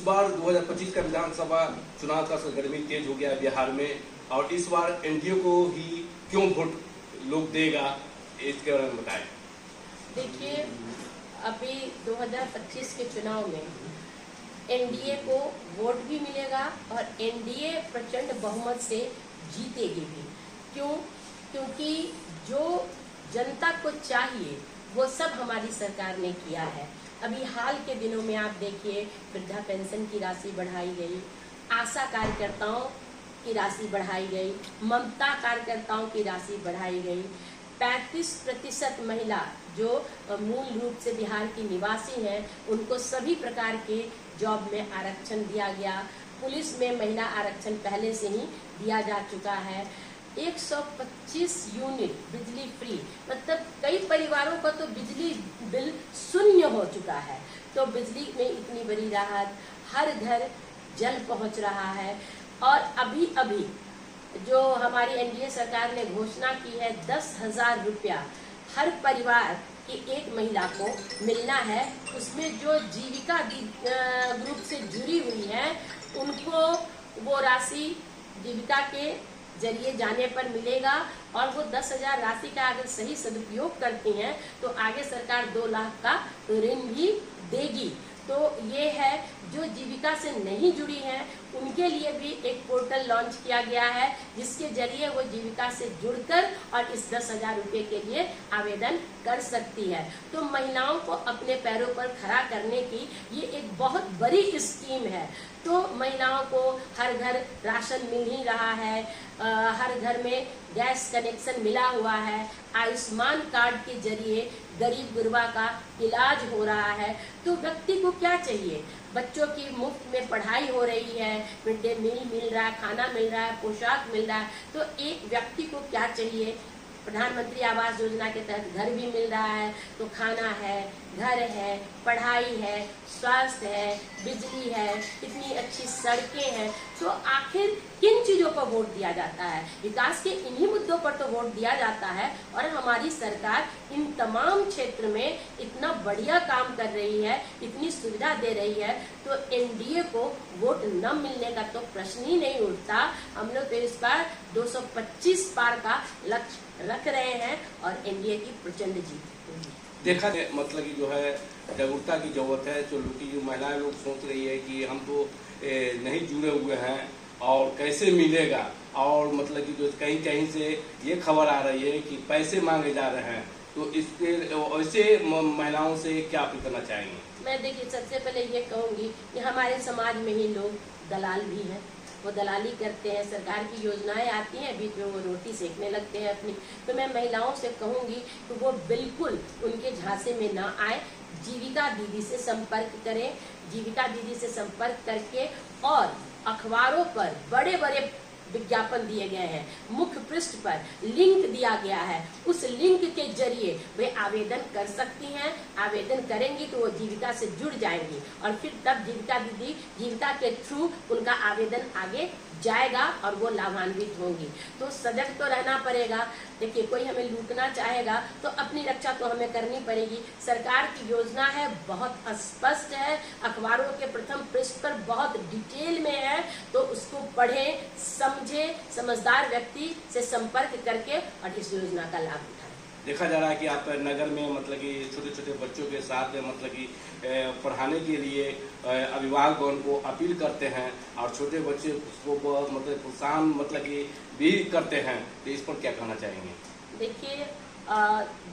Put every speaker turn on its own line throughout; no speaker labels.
बार 2025 का विधानसभा चुनाव का सरगर्मी तेज हो गया बिहार में, और इस बार एनडीए को ही क्यों वोट लोग देगा, इसके बारे में बताएं।
देखिए, अभी 2025 के चुनाव में एनडीए को वोट भी मिलेगा और एनडीए प्रचंड बहुमत से जीतेगी भी। क्यों? क्योंकि जो जनता को चाहिए वो सब हमारी सरकार ने किया है। अभी हाल के दिनों में आप देखिए, वृद्धा पेंशन की राशि बढ़ाई गई, आशा कार्यकर्ताओं की राशि बढ़ाई गई, ममता कार्यकर्ताओं की राशि बढ़ाई गई, 35% महिला जो मूल रूप से बिहार की निवासी हैं उनको सभी प्रकार के जॉब में आरक्षण दिया गया। पुलिस में महिला आरक्षण पहले से ही दिया जा चुका है। 125 यूनिट बिजली फ्री, मतलब कई परिवारों का तो बिजली बिल शून्य हो चुका है। तो बिजली में इतनी बड़ी राहत, हर घर जल पहुंच रहा है। और अभी अभी जो हमारी एनडीए सरकार ने घोषणा की है, 10,000 रुपया हर परिवार की एक महिला को मिलना है। उसमें जो जीविका ग्रुप से जुड़ी हुई है उनको वो राशि जीविका के जरिए जाने पर मिलेगा, और वो 10,000 राशि का अगर सही सदुपयोग करती हैं तो आगे सरकार 2 लाख का ऋण भी देगी। तो ये है, जो जीविका से नहीं जुड़ी हैं उनके लिए भी एक पोर्टल लॉन्च किया गया है जिसके जरिए वो जीविका से जुड़कर और इस 10,000 रुपये के लिए आवेदन कर सकती है। तो महिलाओं को अपने पैरों पर खड़ा करने की ये एक बहुत बड़ी स्कीम है। तो महिलाओं को हर घर राशन मिल ही रहा है, हर घर में गैस कनेक्शन मिला हुआ है, आयुष्मान कार्ड के जरिए गरीब गुरबा का इलाज हो रहा है। तो व्यक्ति को क्या चाहिए? बच्चों की मुफ्त में पढ़ाई हो रही है, मिड डे मील मिल रहा है, खाना मिल रहा है, पोशाक मिल रहा है। तो एक व्यक्ति को क्या चाहिए? प्रधानमंत्री आवास योजना के तहत घर भी मिल रहा है, तो खाना है, घर है, पढ़ाई है, स्वास्थ्य है, बिजली है, इतनी अच्छी सड़कें हैं। तो आखिर किन चीजों पर वोट दिया जाता है? विकास के इन्हीं मुद्दों पर तो वोट दिया जाता है। और हमारी सरकार इन तमाम क्षेत्र में इतना बढ़िया काम कर रही है, इतनी सुविधा दे रही है, तो एनडीए को वोट न मिलने का तो प्रश्न ही नहीं उठता। हम लोग तो इस बार 225 पार का लक्ष्य रख रहे हैं और एनडीए की प्रचंड जीत होगी।
देखा जाए मतलब कि जो है जागरूकता की जरूरत है। जो लोग जो महिलाएं लोग सोच रही है कि हम तो नहीं जुड़े हुए हैं और कैसे मिलेगा, और मतलब कि जो कहीं कहीं से ये खबर आ रही है कि पैसे मांगे जा रहे हैं, तो इसके ऐसे महिलाओं से क्या अपील करना चाहेंगे?
मैं देखिए, सबसे पहले ये कहूँगी कि हमारे समाज में ही लोग दलाल भी हैं, वो दलाली करते हैं। सरकार की योजनाएं आती हैं, बीच में वो रोटी सेकने लगते हैं अपनी। तो मैं महिलाओं से कहूंगी कि वो बिल्कुल उनके झांसे में ना आए, जीविका दीदी से संपर्क करें। जीविका दीदी से संपर्क करके, और अखबारों पर बड़े बड़े विज्ञापन दिए गए हैं, मुख्य पृष्ठ पर लिंक दिया गया है, उस लिंक के जरिए वे आवेदन कर सकती हैं। आवेदन करेंगी तो वो जीविका से जुड़ जाएंगी, और फिर तब जीविका दीदी, जीविका के थ्रू उनका आवेदन आगे जाएगा और वो लाभान्वित होंगी। तो सजग तो रहना पड़ेगा। देखिए, कोई हमें लूटना चाहेगा तो अपनी रक्षा तो हमें करनी पड़ेगी। सरकार की योजना है, बहुत स्पष्ट है, अखबारों के प्रथम पृष्ठ पर बहुत डिटेल में है। तो उसको पढ़ें, समझे, समझदार व्यक्ति से संपर्क करके और इस योजना का लाभ उठाएं।
देखा जा रहा है कि आप नगर में मतलब कि छोटे छोटे बच्चों के साथ मतलब कि पढ़ाने के लिए अभिभावकों को अपील करते हैं, और छोटे बच्चे को मतलब प्रोत्साहन मतलब कि भी करते हैं। तो इस पर क्या कहना चाहेंगे?
देखिए,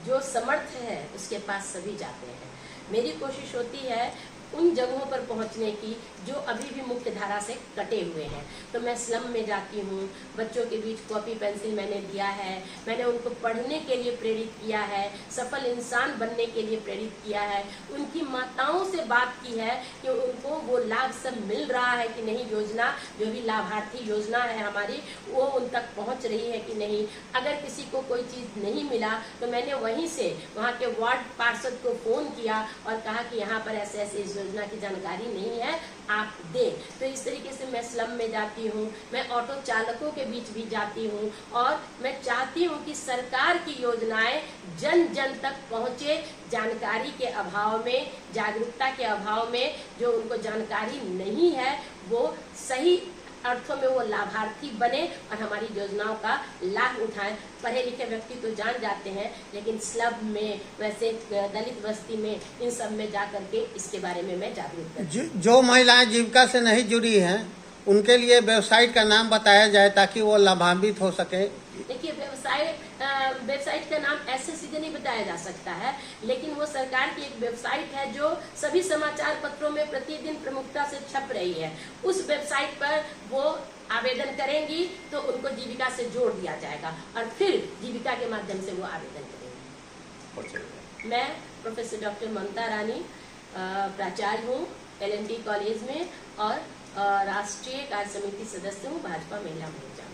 जो समर्थ है उसके पास सभी जाते हैं। मेरी कोशिश होती है उन जगहों पर पहुंचने की जो अभी भी मुख्य धारा से कटे हुए हैं। तो मैं स्लम में जाती हूँ, बच्चों के बीच कॉपी पेंसिल मैंने दिया है, मैंने उनको पढ़ने के लिए प्रेरित किया है, सफल इंसान बनने के लिए प्रेरित किया है, उनकी माताओं से बात की है कि उनको वो लाभ सब मिल रहा है कि नहीं, योजना जो भी लाभार्थी योजना है हमारी वो उन तक पहुँच रही है कि नहीं। अगर किसी को कोई चीज़ नहीं मिला तो मैंने वहीं से वहाँ के वार्ड पार्षद को फ़ोन किया और कहा कि यहाँ पर ऐसे ऐसे योजना की जानकारी नहीं है, आप दें। तो इस तरीके से मैं स्लम में जाती हूँ, मैं ऑटो चालकों के बीच भी जाती हूँ और मैं चाहती हूँ कि सरकार की योजनाएं जन जन तक पहुँचे। जानकारी के अभाव में, जागरूकता के अभाव में जो उनको जानकारी नहीं है वो सही अर्थों में वो लाभार्थी बने और हमारी योजनाओं का लाभ उठाएं। पढ़े लिखे व्यक्ति तो जान जाते हैं, लेकिन स्लम में, वैसे दलित बस्ती में, इन सब में जा करके इसके बारे में मैं जागरूक करती हूं।
जो महिलाएं जीविका से नहीं जुड़ी हैं उनके लिए वेबसाइट का नाम बताया जाए ताकि वो लाभान्वित हो सके।
देखिए, वेबसाइट का नाम ऐसे सीधे नहीं बताया जा सकता है, लेकिन वो सरकार की एक वेबसाइट है जो सभी समाचार पत्रों में प्रतिदिन प्रमुखता से छप रही है। उस वेबसाइट पर वो आवेदन करेंगी तो उनको जीविका से जोड़ दिया जाएगा और फिर जीविका के माध्यम से वो आवेदन करेंगे। मैं प्रोफेसर डॉक्टर ममता रानी प्राचार्य हूँ LNT कॉलेज में और राष्ट्रीय कार्य समिति सदस्य हूँ भाजपा महिला मोर्चा।